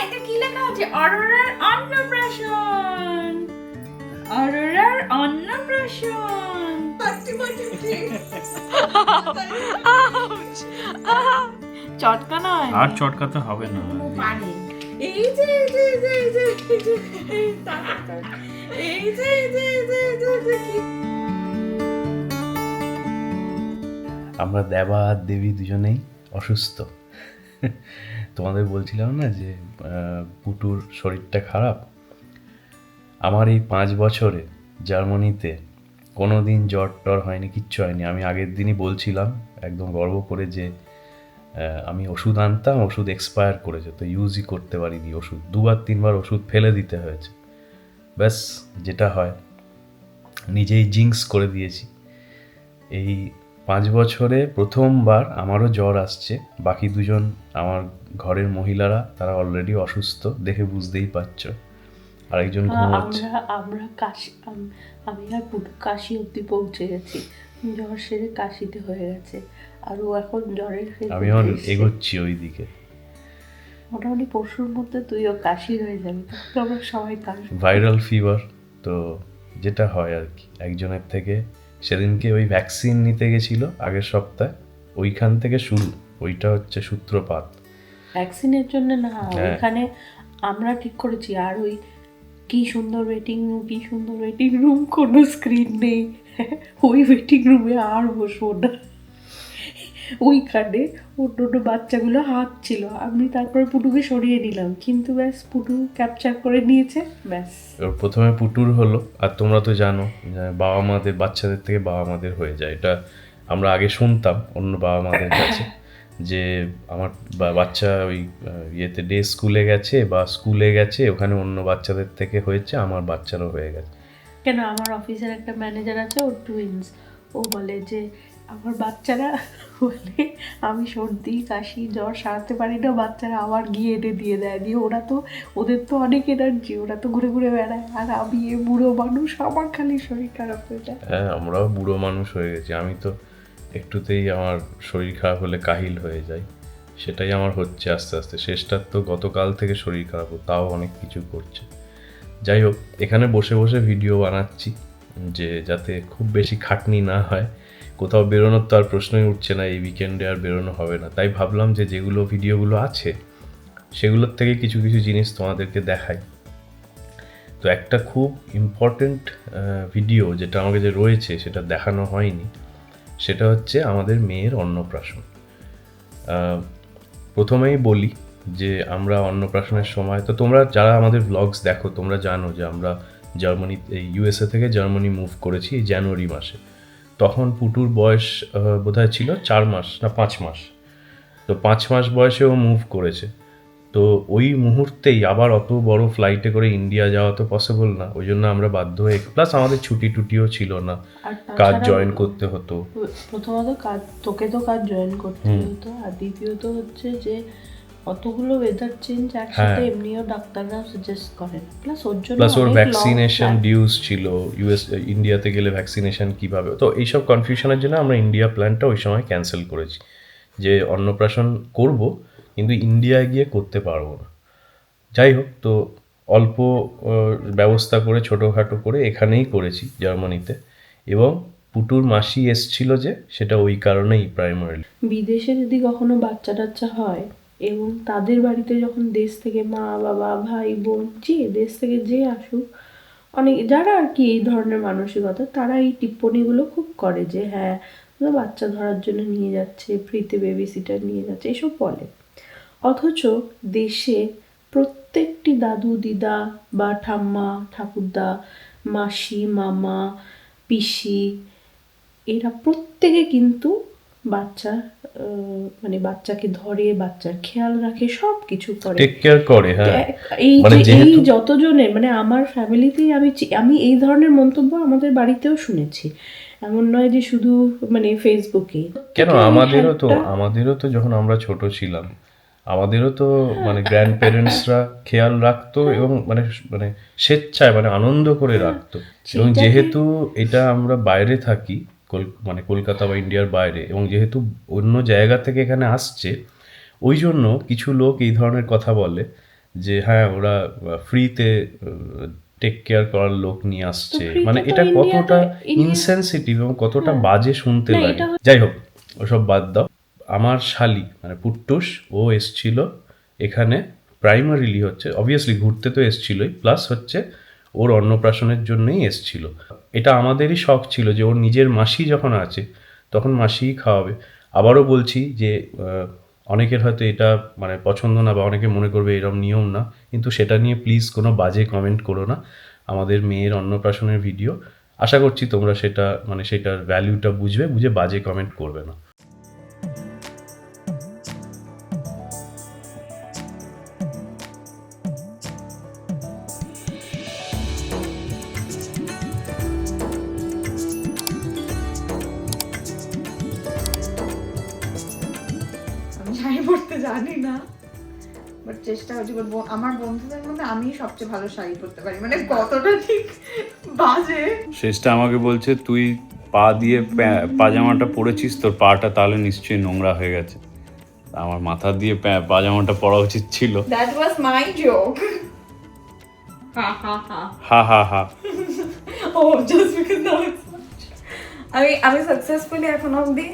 এটা কি লেখা আছে? অরোরার অন্নপ্রাশন। অরোরার অন্নপ্রাশন। চটকা নয়, আর চটকাতে হবে না। পারে। এই যে এই যে এই যে এই যে এই যে এই যে এই যে এই যে এই যে কি আমরা দেবা আর দেবী দুজনেই অসুস্থ। তোমাদের বলছিলাম না যে পুটুর শরীরটা খারাপ। আমার এই 5 বছরে জার্মানিতে কোনো দিন জ্বর টর হয়নি, কিচ্ছু হয়নি। আমি আগের দিনই বলছিলাম একদম গর্ব করে যে আমি ওষুধ আনতাম, ওষুধ এক্সপায়ার করেছে, তো ইউজই করতে পারিনি ওষুধ। 2-3বার ওষুধ ফেলে দিতে হয়েছে। ব্যাস, যেটা হয় নিজেই জিঙ্কস করে দিয়েছি। এই 5 বছরে প্রথমবার আমারও জ্বর আসছে। বাকি দুজন আমার ঘরের মহিলারা তারা অলরেডি অসুস্থ, দেখে বুঝতেই পারছো। আরেকজন ঘুমোচ্ছে। আমরা কাশি আমি আর পুটু কাশি অবধি পৌঁছে গেছি, জ্বর সেরে কাশিতে হয়ে গেছে, আর ও এখন জ্বরের আমি এখন এগোচ্ছি ওই দিকে। মোটামুটি পরশুর মধ্যে তুইও কাশি হয়ে যাবি, তখন আমরা সবাই কাশি। ভাইরাল ফিভার তো যেটা হয় আর কি, একজনের থেকে। সেদিনকে ওই ভ্যাকসিন নিতে গেছিল আগের সপ্তাহে, ওইখান থেকে শুরু। ওইটা হচ্ছে সূত্রপাত। ভ্যাকসিনের জন্য না, হ্যাঁ। ওইখানে আমরা ঠিক করেছি। আর ওই কি সুন্দর ওয়েটিং রুম, কি সুন্দর ওয়েটিং রুম, কোনো স্ক্রিন নেই। ওই ওয়েটিং রুমে আর বসবো না। ওইখানে অন্য বাচ্চাগুলো হাত ছিল, আমি তারপরে পুটুকে সরিয়ে নিলাম, কিন্তু ব্যাস পুটু ক্যাপচার করে নিয়েছে, ব্যাস। এবার প্রথমে পুটুর হলো, আর তোমরা তো জানো বাবা মাদের, বাচ্চাদের থেকে বাবা মাদের হয়ে যায়। এটা আমরা আগে শুনতাম অন্য বাবা মাদের কাছে যে আমার বাচ্চা ওই ইয়েতে ডে স্কুলে গেছে বা স্কুলে গেছে, ওখানে অন্য বাচ্চাদের থেকে হয়েছে, আমার বাচ্চারও হয়ে গেছে। কেন, আমার অফিসের একটা ম্যানেজার আছে, ওর টুইন্স। ও বলে যে আমার বাচ্চারা বলে আমি সর্দি কাশি জ্বর সারাতে পারি না, বাচ্চারা আবার গিয়ে এনে দিয়ে দেয়, দিয়ে ওরা তো, ওদের তো অনেক এনার্জি, ওরা তো ঘুরে ঘুরে বেড়ায়, আর আমি এ বুড়ো মানুষ, আমার খালি শরীর খারাপ হয়ে যায়। হ্যাঁ, আমরাও বুড়ো মানুষ হয়ে গেছি। আমি তো একটুতেই আমার শরীর খারাপ হলে কাহিল হয়ে যাই। সেটাই আমার হচ্ছে আস্তে আস্তে। শেষটার তো গতকাল থেকে শরীর খারাপ, তাও অনেক কিছু করছে। যাই হোক, এখানে বসে বসে ভিডিও বানাচ্ছি যে যাতে খুব বেশি খাটনি না হয়। কোথাও বেরোনোর তো আর প্রশ্নই উঠছে না, এই উইকেন্ডে আর বেরোনো হবে না। তাই ভাবলাম যে যেগুলো ভিডিওগুলো আছে সেগুলোর থেকে কিছু কিছু জিনিস তোমাদেরকে দেখাই। তো একটা খুব ইম্পর্টেন্ট ভিডিও যেটা আমাকে যে রয়েছে সেটা দেখানো হয়নি, সেটা হচ্ছে আমাদের মেয়ের অন্নপ্রাশন। প্রথমেই বলি যে আমরা অন্নপ্রাশনের সময়, তো তোমরা যারা আমাদের ব্লগস দেখো তোমরা জানো যে আমরা জার্মানি, এই ইউএসএ থেকে জার্মানি মুভ করেছি এই জানুয়ারি মাসে। তখন পুটুর বয়স বোধহয় ছিল 4 মাস না 5 মাস। তো 5 মাস বয়সে ও মুভ করেছে। তো ওই মুহূর্তেই আবার অত বড় ফ্লাইটে করে ইন্ডিয়া যাওয়া তো পসিবল না, ওই জন্য আমরা বাধ্য হয়ে, প্লাস আমাদের ছুটি টুটিও ছিল না, আর কাজ তাছাড়া জয়েন করতে হতো। প্রথমত কাজ, তোকে তো কাজ জয়েন করতে হতো, আর দ্বিতীয়ত হচ্ছে যে অতগুলো ওয়েদার চেঞ্জ একসাথে এমনিও ডাক্তাররা সাজেস্ট করে না, প্লাস ওর জন্য প্লাস ওর অনেক ভ্যাকসিনেশন ডিউজ ছিল, ইন্ডিয়াতে গেলে ভ্যাকসিনেশন কিভাবে, তো এইসব কনফিউশনের জন্য আমরা ইন্ডিয়া প্ল্যানটা ওই সময় ক্যান্সেল করেছি, যে অন্নপ্রাশন করব কিন্তু ইন্ডিয়ায় গিয়ে করতে পারবো না। যাই হোক, তো অল্প ব্যবস্থা করে ছোটোখাটো করে এখানেই করেছি জার্মানিতে। এবং পুটুর মাসি এসছিল যে, সেটা ওই কারণেই প্রাইমারিলি। বিদেশে যদি কখনো বাচ্চা টাচ্চা হয় এবং তাদের বাড়িতে যখন দেশ থেকে মা বাবা ভাই বোন যে দেশ থেকে যে আসুক, অনেক যারা আর কি এই ধরনের মানসিকতা, তারা এই টিপ্পণীগুলো খুব করে যে হ্যাঁ বাচ্চা ধরার জন্য নিয়ে যাচ্ছে, ফ্রিতে বেবি সিটার নিয়ে যাচ্ছে, এসব বলে। অথচ দেশে প্রত্যেকটি দাদু দিদা বা ঠাম্মা ঠাকুরদা, মাসি মামা পিসি, এরা প্রত্যেকে কিন্তু বাচ্চা মানে বাচ্চাকে ধরে, বাচ্চার খেয়াল রাখে, সব কিছু করে, টেক কেয়ার করে। হ্যাঁ, এই মানে যে এই যেহেতু যতজনের, মানে আমার ফ্যামিলিতেই আমি এই ধরনের মন্তব্য আমাদের বাড়িতেও শুনেছি, এমন নয় যে শুধু মানে ফেসবুকে। কেন, আমাদেরও তো যখন আমরা ছোট ছিলাম, আমাদেরও তো মানে গ্র্যান্ড প্যারেন্টসরা খেয়াল রাখতো এবং মানে মানে স্বেচ্ছায়, মানে আনন্দ করে রাখতো। এবং যেহেতু এটা আমরা বাইরে থাকি, মানে কলকাতা বা ইন্ডিয়ার বাইরে, এবং যেহেতু অন্য জায়গা থেকে এখানে আসছে, ওই জন্য কিছু লোক এই ধরনের কথা বলে যে হ্যাঁ ওরা ফ্রিতে টেক কেয়ার করার লোক নিয়ে আসছে, free মানে তে তো এটা কতটা ইন্ডিয়াতে ইনসেনসিটিভ এবং কতটা হ্যাঁ। বাজে শুনতে না, লাগে। এটা যাই হোক ওসব বাদ দাও। আমার শালি মানে পুট্টুস ও এসছিল এখানে প্রাইমারিলি হচ্ছে অবভিয়াসলি ঘুরতে তো এসছিলই, প্লাস হচ্ছে ওর অন্নপ্রাশনের জন্যই এসছিল। এটা আমাদেরই শখ ছিল যে ওর নিজের মাসি যখন আছে তখন মাসিই খাওয়াবে। আবারও বলছি যে অনেকের হয়তো এটা মানে পছন্দ না বা অনেকে মনে করবে এরম নিয়ম না, কিন্তু সেটা নিয়ে প্লিজ কোনো বাজে কমেন্ট করো না। আমাদের মেয়ের অন্নপ্রাশনের ভিডিও, আশা করছি তোমরা সেটা মানে সেটার ভ্যালুটা বুঝবে, বুঝে বাজে কমেন্ট করবে না। আমি শাড়ি পরতে জানি না, বাট চেষ্টা করছি। But আমার বন্ধুদের মধ্যে আমি সবচেয়ে ভালো শাড়ি পরতে পারি, মানে কতটা ঠিক বাজে। শেষটা আমাকে বলছে তুই পা দিয়ে পাজামাটা পরেছিস, তোর পাটা তাহলে নিশ্চয়ই নোংরা হয়ে গেছে। আমার মাথা দিয়ে পাজামাটা পরা উচিত ছিল। That was my joke. Ha ha ha. Ha Ha Ha. Oh, just because now it's আমি সাকসেসফুলি এখন অবধি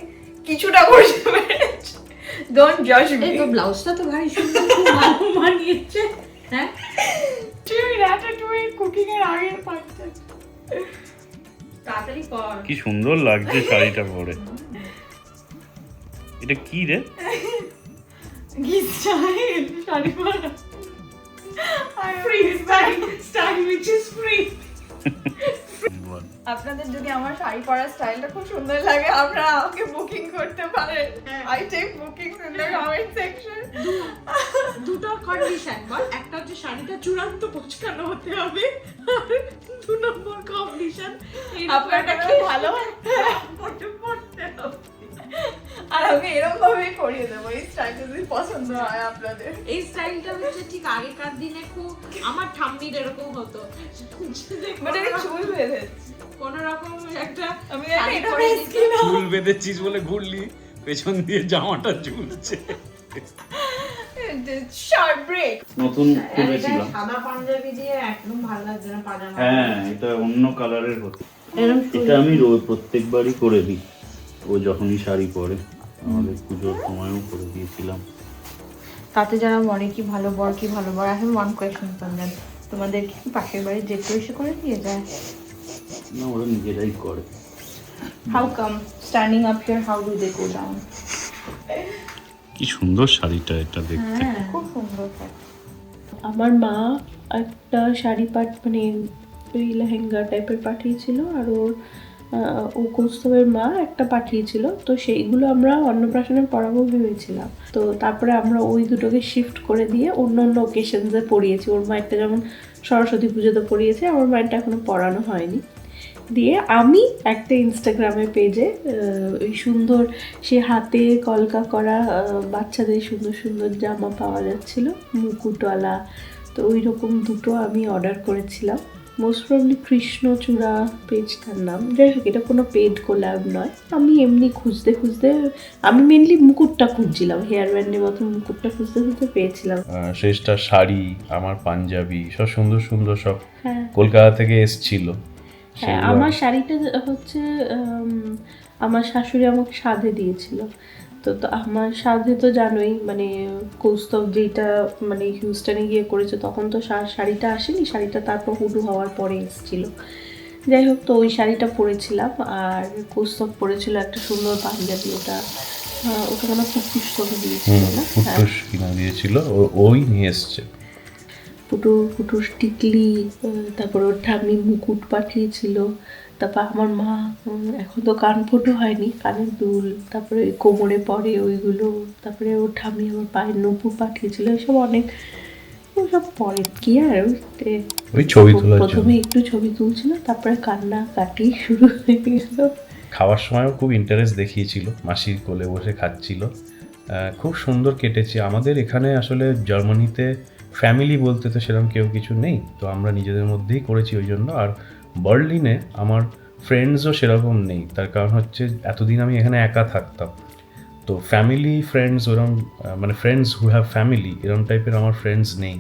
কিছুটা করতে পেরেছি। Don't judge me. এই তো ব্লাউজটা তো ভারী সুন্দর, খুব ভালো মানিয়েছে। হ্যাঁ, তুমি রাটাটুই কুকিং এর আগের পার্টটা তাড়াতাড়ি কর। কি সুন্দর লাগছে শাড়িটা পরে। এটা কি রে? স্টাইল শাড়ি পরা। Free style which is free. আপনাদের যদি আমার শাড়ি পরার স্টাইলটা খুব সুন্দর লাগে, আপনারা আমাকে বুকিং করতে পারেন। I take booking in the comment section. দুটো কন্ডিশন বল, একটা হচ্ছে শাড়িটা চূড়ান্ত পছন্দ হতে হবে, আর 2 নম্বর কন্ডিশন আপনারটা কি ভালো পড়তে পড়তে হবে। আর আমি এরকম ভাবেই করিয়ে দেবো, এই স্টাইলটা যদি পছন্দ হয় আপনাদের। এই স্টাইলটা হচ্ছে ঠিক আগেকার দিনে খুব আমার ঠাম্মির এরকম হতো, মানে আমি চুল বেঁধেছি, কোন রকম একটা আমি শাড়ি এটা পরে বেশ কি না চুল বেঁধেছিস বলে ঘুরলি, পেছন দিয়ে জামাটা ঝুলছে। Short break. নতুন এটা করেছিলাম। সাদা পাঞ্জাবি দিয়ে একদম ভালো লাগছে না পাজামা। হ্যাঁ, এটা অন্য কালারের হতো। এরকম এটা আমি প্রত্যেকবারই করে দিই, ও যখনই শাড়ি পরে। আমাদের পুজোর সময়ও করে দিয়েছিলাম। তাতে যারা বলে কি ভালো বর কি ভালো বর, I have one question for them. তোমাদের কি পাশের বাড়ি জেঠু এসে করে দিয়ে যায়? না, ওরা নিজেরাই করে। How come standing up here, how do they go down? কি সুন্দর শাড়িটা এটা দেখতে। খুব সুন্দর থাকে। আমার মা একটা শাড়ি মানে ওই লেহেঙ্গা টাইপের পাঠিয়েছিল, আর ও কৌস্তবের মা একটা পাঠিয়েছিল। তো সেইগুলো আমরা অন্নপ্রাশনে পরাবো ভেবেছিলাম। তো তারপরে আমরা ওই দুটোকে শিফট করে দিয়ে অন্য অন্য ওকেশনসে পরিয়েছি। ওর মায়েরটা যেমন সরস্বতী পুজোতে পরিয়েছে, আমার মায়েরটা এখনো পরানো হয়নি। দিয়ে আমি একটা ইনস্টাগ্রামে পেজে ওই সুন্দর সে হাতে কলকা করা বাচ্চাদের সুন্দর সুন্দর জামা পাওয়া যাচ্ছিল মুকুটওয়ালা। তো ওই রকম দুটো আমি অর্ডার করেছিলাম। মোস্ট প্রবলি কৃষ্ণচূড়া পেজটার নাম। যাই হোক, এটা কোনো পেড কোল্যাব নয়। আমি এমনি খুঁজতে খুঁজতে, আমি মেনলি মুকুটটা খুঁজছিলাম, হেয়ার ব্যান্ডের মতো মুকুটটা খুঁজতে খুঁজতে পেয়েছিলাম। শেষটা শাড়ি, আমার পাঞ্জাবি, সব সুন্দর সুন্দর সব হ্যাঁ কলকাতা থেকে এসছিল। হ্যাঁ, আমার শাড়িটা হচ্ছে আমার শাশুড়ি আমাকে সাধে দিয়েছিল। তো আমার সাধে তো জানোই, মানে কৌস্তব যেটা মানে হিউস্টনে গিয়ে করেছে, তখন তো শাড়িটা আসেনি, শাড়িটা তারপর হুডু হওয়ার পরে এসেছিল। যাই হোক, তো ওই শাড়িটা পরেছিলাম, আর কৌস্তব পরেছিল একটা সুন্দর পাঞ্জাবি। ওটা কোনো ফুটফুস তোকে দিয়েছিল না? হ্যাঁ, ফুটফুস কিনা দিয়েছিল, ওই নিয়ে এসছে। পুটুর টিকলি, তারপর ওর ঠাম্মি মুকুট পাঠিয়েছিল। তারপর আমার মা এখন তো কান ফোটো হয়নি, কানের দুল, তারপরে ওই কোমরে পরে ওইগুলো, তারপরে ওর ঠাম্মি আমার পায়ের নূপুর পাঠিয়েছিল। এসব অনেক, ওসব পরে কি আর ওই ছবি তোলার প্রথমে জন্য। একটু ছবি তুলছিল, তারপরে কান্না কাটি শুরু হয়ে গেল। খাওয়ার সময়ও খুব ইন্টারেস্ট দেখিয়েছিল, মাসির কোলে বসে খাচ্ছিল। খুব সুন্দর কেটেছে। আমাদের এখানে আসলে জার্মানিতে ফ্যামিলি বলতে তো সেরকম কেউ কিছু নেই, তো আমরা নিজেদের মধ্যেই করেছি ওই জন্য। আর বার্লিনে আমার ফ্রেন্ডসও সেরকম নেই, তার কারণ হচ্ছে এতদিন আমি এখানে একা থাকতাম। তো ফ্যামিলি ফ্রেন্ডস ওরম মানে ফ্রেন্ডস হু হ্যাভ ফ্যামিলি এরম টাইপের আমার ফ্রেন্ডস নেই।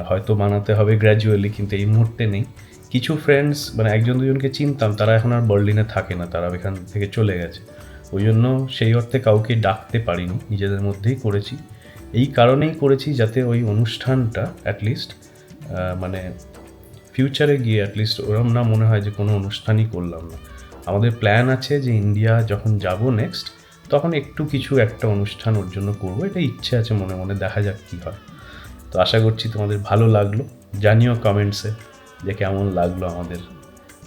হয়তো বানাতে হবে গ্র্যাজুয়ালি, কিন্তু এই মুহূর্তে নেই। কিছু ফ্রেন্ডস মানে একজন দুজনকে চিনতাম, তারা এখন আর বার্লিনে থাকে না, তারা এখান থেকে চলে গেছে। ওই জন্য সেই অর্থে কাউকে ডাকতে পারিনি, নিজেদের মধ্যেই করেছি। এই কারণেই করেছি যাতে ওই অনুষ্ঠানটা অ্যাটলিস্ট মানে ফিউচারে গিয়ে অ্যাটলিস্ট ওরম না মনে হয় যে কোনো অনুষ্ঠানই করলাম না। আমাদের প্ল্যান আছে যে ইন্ডিয়া যখন যাব নেক্সট, তখন একটু কিছু একটা অনুষ্ঠান ওর জন্য করবো, এটা ইচ্ছে আছে মনে মনে, দেখা যাক কী হয়। তো আশা করছি তোমাদের ভালো লাগলো, জানিও কমেন্টসে যে কেমন লাগলো আমাদের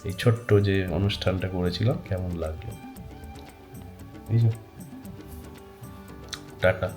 এই ছোট্ট যে অনুষ্ঠানটা করেছিলাম, কেমন লাগলো। বুঝছো? টাটা।